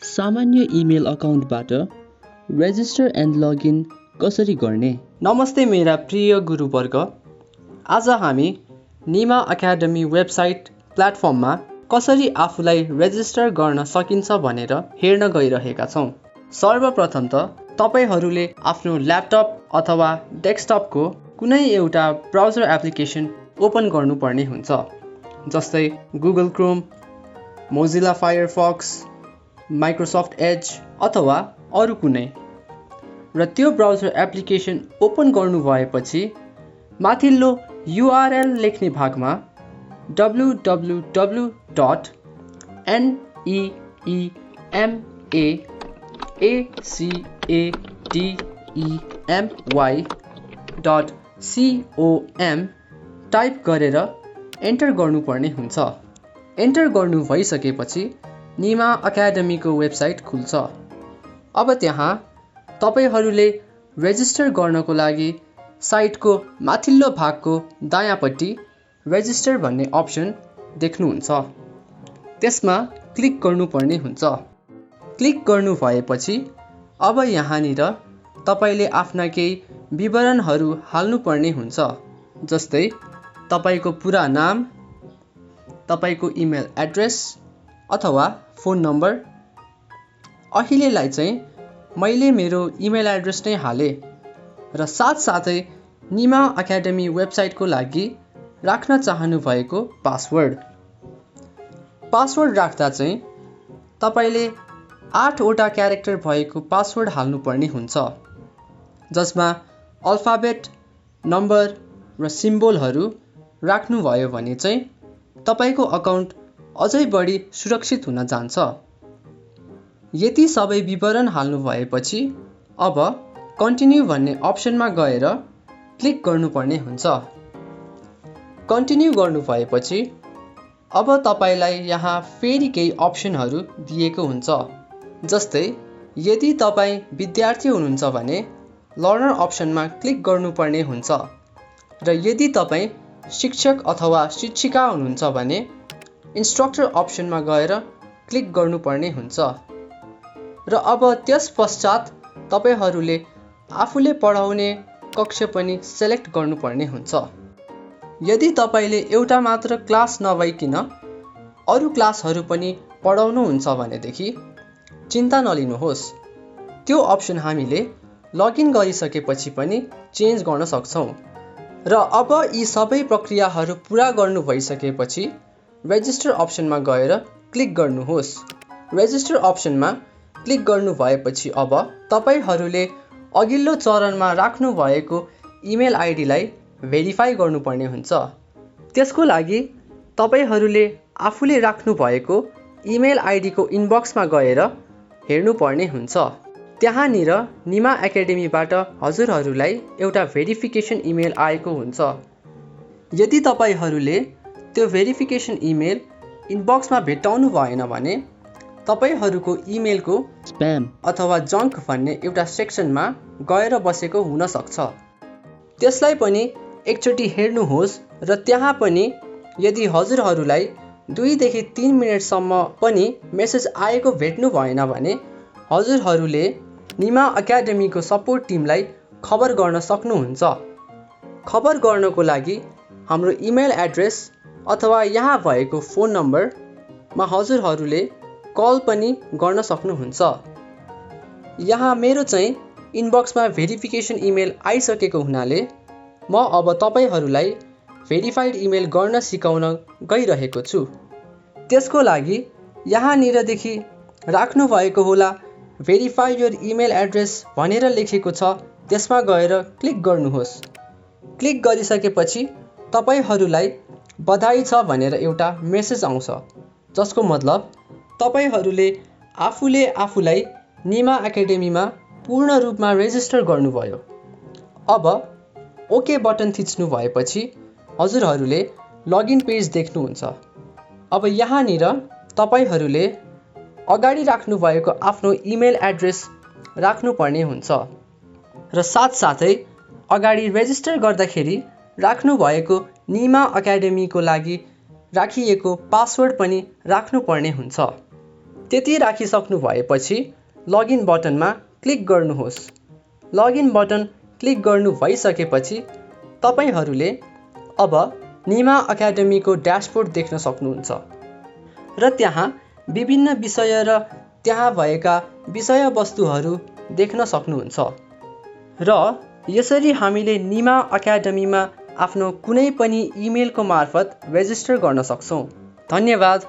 सामान्य email अकाउन्टबाट resistor and login कसरी गर्ने? नमस्ते मेरा प्रिय गुरुवर्ग। आज हामी नीमा एकाडेमी वेबसाइट प्लेटफर्ममा कसरी आफूलाई रेजिस्टर गर्न सकिन्छ भनेर हेर्न गइरहेका छौँ। सर्वप्रथम त तपाईहरूले आफ्नो ल्यापटप अथवा डेस्कटपको कुनै एउटा ब्राउजर एप्लिकेसन ओपन गर्नुपर्ने हुन्छ, जस्तै Google Chrome, Mozilla Firefox, Microsoft Edge अथवा अरू कुनै। र त्यो ब्राउजर एप्लिकेसन ओपन गर्नुभएपछि माथिल्लो URL लेख्ने भागमा www.neemaacademy.com टाइप गरेर एन्टर गर्नुपर्ने हुन्छ। एन्टर गर्नु भइसकेपछि नीमा एकाडेमीको वेबसाइट खुल्छ। अब त्यहाँ तपाईहरूले रेजिस्टर गर्नको लागि साइटको माथिल्लो भागको दायाँपट्टि रेजिस्टर भन्ने अप्सन देख्नुहुन्छ। त्यसमा क्लिक गर्नुपर्ने हुन्छ। क्लिक गर्नु भएपछि अब यहाँनिर तपाईले आफ्ना केही विवरणहरू हाल्नुपर्ने हुन्छ, जस्तै तपाईको पुरा नाम, तपाईको इमेल एड्रेस अथवा फोन नम्बर। अहिलेलाई चाहिँ मैले मेरो इमेल एड्रेस नै हालेँ र साथसाथै नीमा एकाडेमी वेबसाइटको लागि राख्न चाहनु भएको पासवर्ड राख्दा चाहिँ तपाईले 8 वटा क्यारेक्टर भएको पासवर्ड हाल्नुपर्ने हुन्छ, जसमा अल्फाबेट, नम्बर र सिम्बोलहरू राख्नुभयो भने चाहिँ तपाईको अकाउन्ट अझै बढी सुरक्षित हुन जान्छ। यति सबै विवरण हाल्नु भएपछि अब कन्टिन्यू भन्ने अप्सनमा गएर क्लिक गर्नुपर्ने हुन्छ। कन्टिन्यू गर्नु भएपछि अब तपाईलाई यहाँ फेरि केही अप्सनहरू दिएको हुन्छ, जस्तै यदि तपाई विद्यार्थी हुनुहुन्छ भने लर्नर अप्सनमा क्लिक गर्नुपर्ने हुन्छ, र यदि तपाई शिक्षक अथवा शिक्षिका हुनुहुन्छ भने इन्स्ट्रक्टर अप्सनमा गएर क्लिक गर्नुपर्ने हुन्छ। र अब त्यस पश्चात तपाईहरूले आफूले पढाउने कक्ष पनि सेलेक्ट गर्नुपर्ने हुन्छ। यदि तपाईले एउटा मात्र क्लास नभइकन अरू क्लासहरू पनि पढाउनुहुन्छ भनेदेखि चिन्ता नलिनुहोस्, त्यो अप्सन हामीले लगइन गरिसकेपछि पनि चेन्ज गर्न सक्छौँ। र अब यी सबै प्रक्रियाहरू पुरा गर्नु भइसकेपछि रेजिस्टर अप्सनमा गएर क्लिक गर्नुहोस्। रेजिस्टर अप्सनमा क्लिक गर्नु भएपछि अब तपाईहरूले अघिल्लो चरणमा राख्नु भएको इमेल आइडीलाई भेरिफाई गर्नुपर्ने हुन्छ। त्यसको लागि तपाईहरूले आफूले राख्नु भएको इमेल आइडीको इनबक्समा गएर हेर्नुपर्ने हुन्छ। त्यहाँनिर नीमा एकाडेमीबाट हजुरहरूलाई एउटा भेरिफिकेसन इमेल आएको हुन्छ। यदि तपाईहरूले त्यो भेरिफिकेसन इमेल इनबक्समा भेट्टाउनु भएन भने तपाईहरूको इमेलको स्प्याम अथवा जङ्क भन्ने एउटा सेक्सनमा गएर बसेको हुन सक्छ। त्यसलाई पनि एकचोटि हेर्नुहोस् र त्यहाँ पनि यदि हजुरहरूलाई 2 देखि 3 मिनेटसम्म पनि मेसेज आएको भेट्नु भएन भने हजुरहरूले नीमा एकाडेमीको सपोर्ट टिमलाई खबर गर्न सक्नुहुन्छ। खबर गर्नको लागि हाम्रो इमेल एड्रेस अथवा यहाँ भएको फोन नम्बरमा हजुरहरूले कल पनि गर्न सक्नुहुन्छ। यहाँ मेरो चाहिँ इनबक्समा भेरिफिकेसन इमेल आइसकेको हुनाले म अब तपाईहरूलाई भेरिफाइड इमेल गर्न सिकाउन गइरहेको छु। त्यसको लागि यहाँनिरदेखि राख्नु भएको होला भेरिफाई योर इमेल एड्रेस भनेर लेखेको छ, त्यसमा गएर क्लिक गर्नुहोस्। क्लिक गरिसकेपछि तपाईहरूलाई बधाई छ भनेर एउटा मेसेज आउँछ, जसको मतलब तपाईहरूले आफूलाई नीमा एकाडेमीमा पूर्ण रूपमा रेजिस्टर गर्नुभयो। अब ओके बटन थिच्नु भएपछि हजुरहरूले लगइन पेज देख्नुहुन्छ। अब यहाँनिर तपाईहरूले अगाडि राख्नु भएको आफ्नो इमेल एड्रेस राख्नुपर्ने हुन्छ र साथसाथै अगाडि रेजिस्टर गर्दाखेरि राख्नु भएको नीमा एकाडेमीको लागि राखिएको पासवर्ड पनि राख्नुपर्ने हुन्छ। त्यति राखिसक्नु भएपछि लगइन बटनमा क्लिक गर्नुहोस्। लगइन बटन क्लिक गर्नु भइसकेपछि तपाईहरूले अब नीमा एकाडेमीको ड्यासबोर्ड देख्न सक्नुहुन्छ र त्यहाँ विभिन्न विषय र त्यहाँ भएका विषयवस्तुहरू देख्न सक्नुहुन्छ र यसरी हामीले नीमा एकाडेमीमा आफ्नो कुनै पनि इमेलको मार्फत रेजिस्टर गर्न सक्छौँ। धन्यवाद।